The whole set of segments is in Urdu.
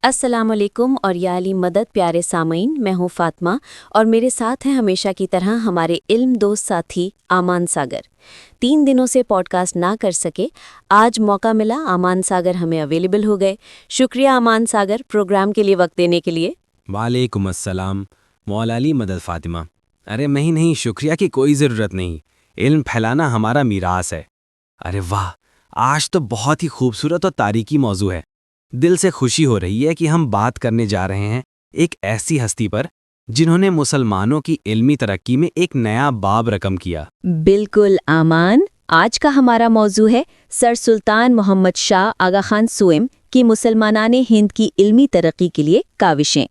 السلام علیکم اور یا علی مدد پیارے سامعین، میں ہوں فاطمہ اور میرے ساتھ ہیں ہمیشہ کی طرح ہمارے علم دوست ساتھی امان ساگر۔ 3 دنوں سے پوڈ کاسٹ نہ کر سکے، آج موقع ملا، امان ساگر ہمیں اویلیبل ہو گئے۔ شکریہ امان ساگر، پروگرام کے لیے وقت دینے کے لیے۔ وعلیکم السلام مولا علی مدد فاطمہ۔ ارے نہیں، شکریہ کی کوئی ضرورت نہیں، علم پھیلانا ہمارا میراث ہے۔ ارے واہ، آج تو بہت ہی خوبصورت اور تاریخی موضوع ہے۔ دل سے خوشی ہو رہی ہے کہ ہم بات کرنے جا رہے ہیں ایک ایسی ہستی پر جنہوں نے مسلمانوں کی علمی ترقی میں ایک نیا باب رقم کیا۔ بالکل امان، آج کا ہمارا موضوع ہے سر سلطان محمد شاہ آغا خان سوئم کی مسلمانان ہند کی علمی ترقی کے لیے کاوشیں۔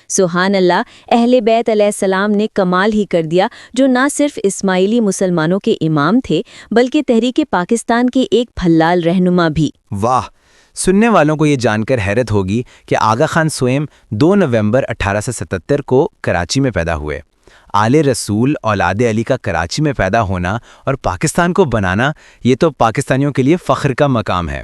سبحان اللہ، اہل بیت علیہ السلام نے کمال ہی کر دیا، جو نہ صرف اسماعیلی مسلمانوں کے امام تھے بلکہ تحریک پاکستان کے ایک پھلال رہنما بھی۔ واہ، سننے والوں کو یہ جان کر حیرت ہوگی کہ آغا خان سوئم 2 نومبر 1877 کو کراچی میں پیدا ہوئے۔ آل رسول اولاد علی کا کراچی میں پیدا ہونا اور پاکستان کو بنانا، یہ تو پاکستانیوں کے لیے فخر کا مقام ہے۔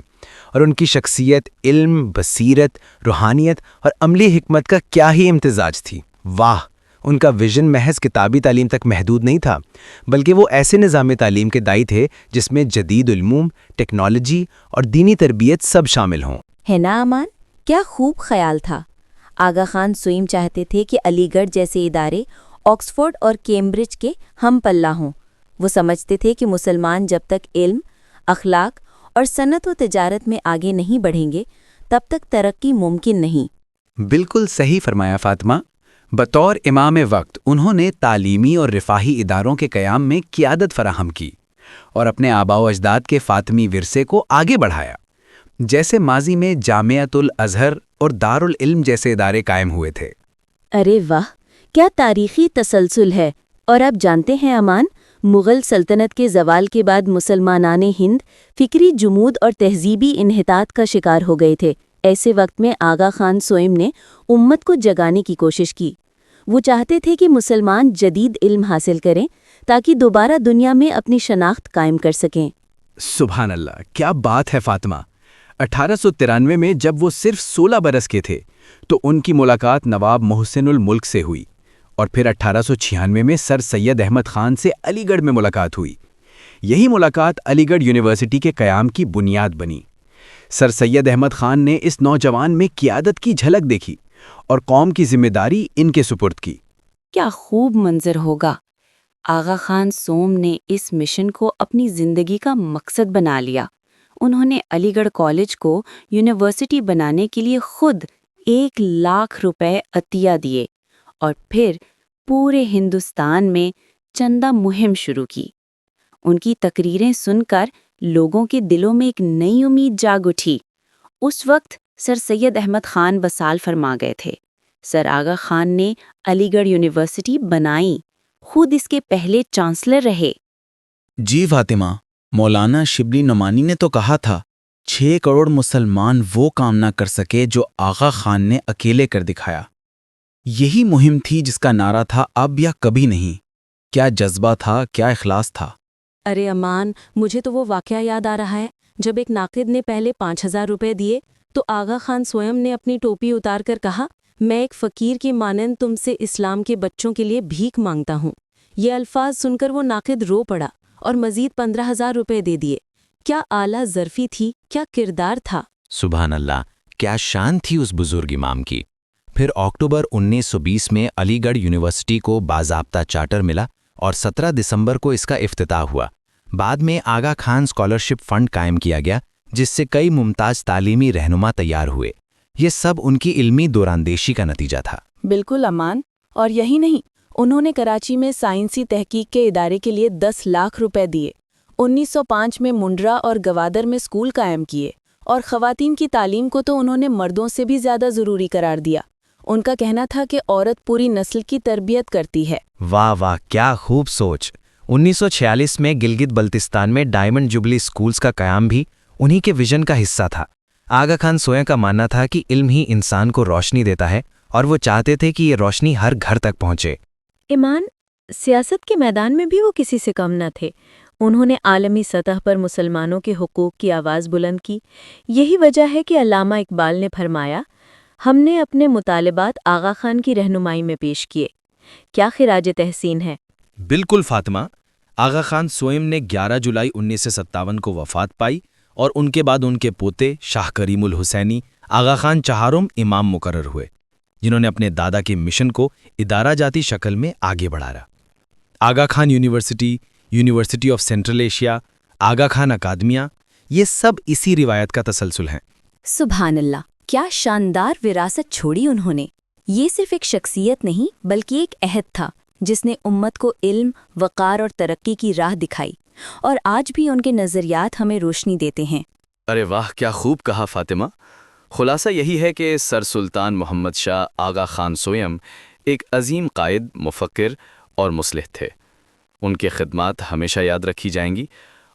اور ان کی شخصیت، علم، بصیرت، روحانیت اور عملی حکمت کا کیا ہی امتزاج تھی۔ واہ، ان کا ویژن محض کتابی تعلیم تک محدود نہیں تھا، بلکہ وہ ایسے نظام تعلیم کے دائی تھے جس میں جدید علوم، ٹیکنالوجی اور دینی تربیت سب شامل ہوں۔ ہے نا امان؟ کیا خوب خیال تھا۔ آغا خان سوئم چاہتے تھے کہ علی گڑھ جیسے ادارے آکسفورڈ اور کیمبرج کے ہم پلہ ہوں۔ وہ سمجھتے تھے کہ مسلمان جب تک علم، اخلاق اور صنعت و تجارت میں آگے نہیں بڑھیں گے تب تک ترقی ممکن نہیں۔ بالکل صحیح فرمایا فاطمہ۔ بطور امام وقت انہوں نے تعلیمی اور رفاہی اداروں کے قیام میں قیادت فراہم کی اور اپنے آباء و اجداد کے فاطمی ورثے کو آگے بڑھایا۔ جیسے ماضی میں جامعۃ الازہر اور دارالعلم جیسے ادارے قائم ہوئے تھے۔ ارے واہ، کیا تاریخی تسلسل ہے۔ اور آپ جانتے ہیں امان، مغل سلطنت کے زوال کے بعد مسلمانان ہند فکری جمود اور تہذیبی انحطاط کا شکار ہو گئے تھے۔ ایسے وقت میں آغا خان سوئم نے امت کو جگانے کی کوشش کی۔ وہ چاہتے تھے کہ مسلمان جدید علم حاصل کریں تاکہ دوبارہ دنیا میں اپنی شناخت قائم کر سکیں۔ سبحان اللہ، کیا بات ہے فاطمہ۔ 1893 میں جب وہ صرف 16 برس کے تھے تو ان کی ملاقات نواب محسن الملک سے ہوئی، اور پھر 1896 میں سر سید احمد خان سے علی گڑھ میں ملاقات ہوئی۔ یہی ملاقات علی گڑھ یونیورسٹی کے قیام کی بنیاد بنی۔ سر سید احمد خان نے اس نوجوان میں قیادت کی جھلک دیکھی اور قوم کی ذمہ داری ان کے سپرد کی۔ کیا خوب منظر ہوگا۔ آغا خان سوم نے اس مشن کو اپنی زندگی کا مقصد بنا لیا۔ انہوں نے علی گڑھ کالج کو یونیورسٹی بنانے کے لیے خود 1,00,000 روپے عطیہ دیے اور پھر پورے ہندوستان میں چندہ مہم شروع کی۔ ان کی تقریریں سن کر لوگوں کے دلوں میں ایک نئی امید جاگ اٹھی۔ اس وقت سر سید احمد خان وصال فرما گئے تھے۔ سر آغا خان نے علی گڑھ یونیورسٹی بنائی، خود اس کے پہلے چانسلر رہے۔ جی فاطمہ، مولانا شبلی نعمانی نے تو کہا تھا 6 کروڑ مسلمان وہ کام نہ کر سکے جو آغا خان نے اکیلے کر دکھایا۔ یہی مہم تھی جس کا نعرہ تھا اب یا کبھی نہیں۔ کیا جذبہ تھا، کیا اخلاص تھا۔ ارے امان، مجھے تو وہ واقعہ یاد آ رہا ہے جب ایک ناقد نے پہلے 5,000 روپے دیے تو آغا خان سوئم نے اپنی ٹوپی اتار کر کہا، میں ایک فقیر کی مانند تم سے اسلام کے بچوں کے لیے بھیک مانگتا ہوں۔ یہ الفاظ سن کر وہ ناقد رو پڑا اور مزید 15,000 روپے دے دیے۔ کیا اعلیٰ ظرفی تھی، کیا کردار تھا۔ سبحان اللہ، کیا شان تھی اس بزرگ امام کی۔ پھر اکتوبر 1920 میں علی گڑھ یونیورسٹی کو باضابطہ چارٹر ملا اور 17 دسمبر کو اس کا افتتاح ہوا۔ بعد میں آغا خان اسکالرشپ فنڈ قائم کیا گیا، جس سے کئی ممتاز تعلیمی رہنما تیار ہوئے۔ یہ سب ان کی علمی دوراندیشی کا نتیجہ تھا۔ بالکل امان، اور یہی نہیں، انہوں نے کراچی میں سائنسی تحقیق کے ادارے کے لیے 10 لاکھ روپے دیے۔ 1905 میں منڈرا اور گوادر میں اسکول قائم کیے، اور خواتین کی تعلیم کو تو انہوں نے مردوں سے بھی زیادہ ضروری قرار دیا۔ ان کا کہنا تھا کہ عورت پوری نسل کی تربیت کرتی ہے۔ واہ واہ، کیا خوب سوچ۔ 1946 میں گلگت بلتستان میں ڈائمنڈ جوبلی اسکولز کا قیام بھی انہی کے ویژن کا حصہ تھا۔ آغا خان سوئم کا ماننا تھا کہ علم ہی انسان کو روشنی دیتا ہے، اور وہ چاہتے تھے کہ یہ روشنی ہر گھر تک پہنچے۔ ایمان، سیاست کے میدان میں بھی وہ کسی سے کم نہ تھے۔ انہوں نے عالمی سطح پر مسلمانوں کے حقوق کی آواز بلند کی۔ یہی وجہ ہے کہ علامہ اقبال نے فرمایا، ہم نے اپنے مطالبات آغا خان کی رہنمائی میں پیش کیے. کیا خراج تحسین ہے؟ بالکل فاطمہ. آغا خان سوئم نے 11 جولائی 1957 کو وفات پائی اور ان کے بعد ان کے پوتے شاہ کریم الحسینی آغا خان چہارم امام مقرر ہوئے، جنہوں نے اپنے دادا کے مشن کو ادارہ جاتی شکل میں آگے بڑھایا. Aga Khan university, university of central Asia, Aga Khan اکادمیاں، یہ سب اسی روایت کا تسلسل ہیں. سبحان اللہ، کیا شاندار وراثت چھوڑی انہوں نے. یہ صرف ایک شخصیت نہیں بلکہ ایک عہد تھا جس نے امت کو علم، وقار اور ترقی کی راہ دکھائی، اور آج بھی ان کے نظریات ہمیں روشنی دیتے ہیں. ارے واہ، کیا خوب کہا فاطمہ. خلاصہ یہی ہے کہ سر سلطان محمد شاہ آغا خان سوئم ایک عظیم قائد، مفکر اور مصلح تھے. ان کے خدمات ہمیشہ یاد رکھی جائیں گی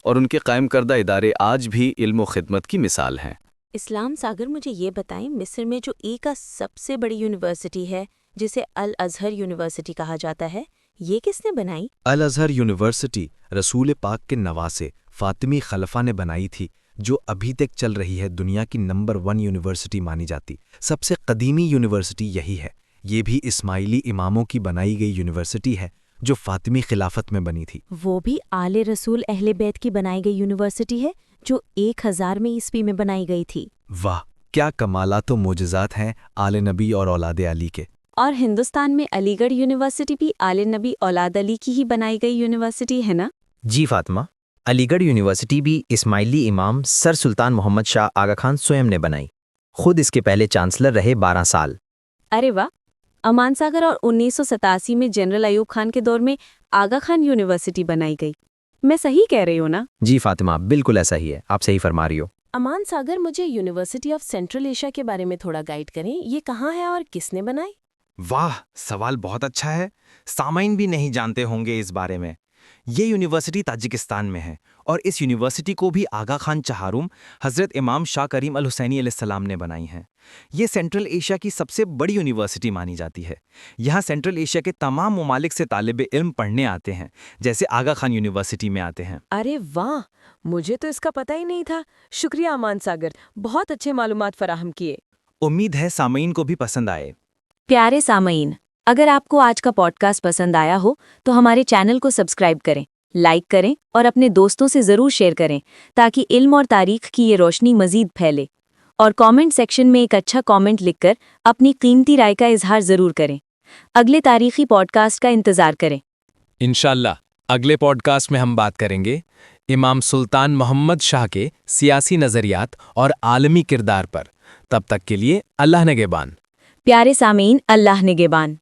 اور ان کے قائم کردہ ادارے آج بھی علم و خدمت کی مثال ہیں. اسلام ساگر، مجھے یہ بتائیں، مصر میں جو ایک سب سے بڑی یونیورسٹی ہے جسے الازہر یونیورسٹی کہا جاتا ہے، یہ کس نے بنائی؟ الازہر یونیورسٹی رسول پاک کے نواسے فاطمی خلفہ نے بنائی تھی، جو ابھی تک چل رہی ہے. دنیا کی نمبر 1 یونیورسٹی مانی جاتی. سب سے قدیمی یونیورسٹی یہی ہے. یہ بھی اسماعیلی اماموں کی بنائی گئی یونیورسٹی ہے جو فاطمی خلافت میں بنی تھی. وہ بھی آل رسول اہل بیت کی بنائی گئی یونیورسٹی ہے جو 1000 عیسوی میں بنائی گئی تھی. واہ، کیا کمالات و معجزات ہیں آل نبی اور اولاد علی کے. اور ہندوستان میں علی گڑھ یونیورسٹی بھی آل نبی اولاد علی کی ہی بنائی گئی یونیورسٹی ہے نا؟ جی فاطمہ، علی گڑھ یونیورسٹی بھی اسماعیلی امام سر سلطان محمد شاہ آغا خان سوئم نے بنائی. خود اس کے پہلے چانسلر رہے 12 سال. ارے واہ. امان ساگر، اور 1987 میں جنرل ایوب خان کے دور میں آغا خان یونیورسٹی بنائی گئی. میں صحیح کہہ رہی ہوں نا؟ جی فاطمہ، بالکل ایسا ہی ہے، آپ صحیح فرما رہی ہو. امان ساگر، مجھے یونیورسٹی آف سینٹرل ایشیا کے بارے میں تھوڑا گائیڈ کریں. یہ کہاں ہے اور کس نے بنائی؟ واہ، سوال بہت اچھا ہے. سامعین بھی نہیں جانتے ہوں گے اس بارے میں. یہ یونیورسٹی تاجکستان میں ہے اور اس یونیورسٹی کو بھی آغا خان چہارم حضرت امام شاہ کریم الحسینی علیہ السلام نے بنائی ہیں. یہ سینٹرل ایشیا کی سب سے بڑی یونیورسٹی مانی جاتی ہے. یہاں سینٹرل ایشیا کے تمام ممالک سے طالب علم پڑھنے آتے ہیں، جیسے آغا خان یونیورسٹی میں آتے ہیں. ارے واہ، مجھے تو اس کا پتہ ہی نہیں تھا. شکریہ امان ساگر، بہت اچھے معلومات فراہم کیے. امید ہے سامعین کو بھی پسند آئے. پیارے سامعین، اگر آپ کو آج کا پوڈ کاسٹ پسند آیا ہو تو ہمارے چینل کو سبسکرائب کریں، لائک کریں اور اپنے دوستوں سے ضرور شیئر کریں تاکہ علم اور تاریخ کی یہ روشنی مزید پھیلے. اور کامنٹ سیکشن میں ایک اچھا کامنٹ لکھ کر اپنی قیمتی رائے کا اظہار ضرور کریں. اگلے تاریخی پوڈ کاسٹ کا انتظار کریں. انشاءاللہ اگلے پوڈ کاسٹ میں ہم بات کریں گے امام سلطان محمد شاہ کے سیاسی نظریات اور عالمی کردار پر. تب تک کے لیے اللہ نگہبان. پیارے سامعین، اللہ نگہبان.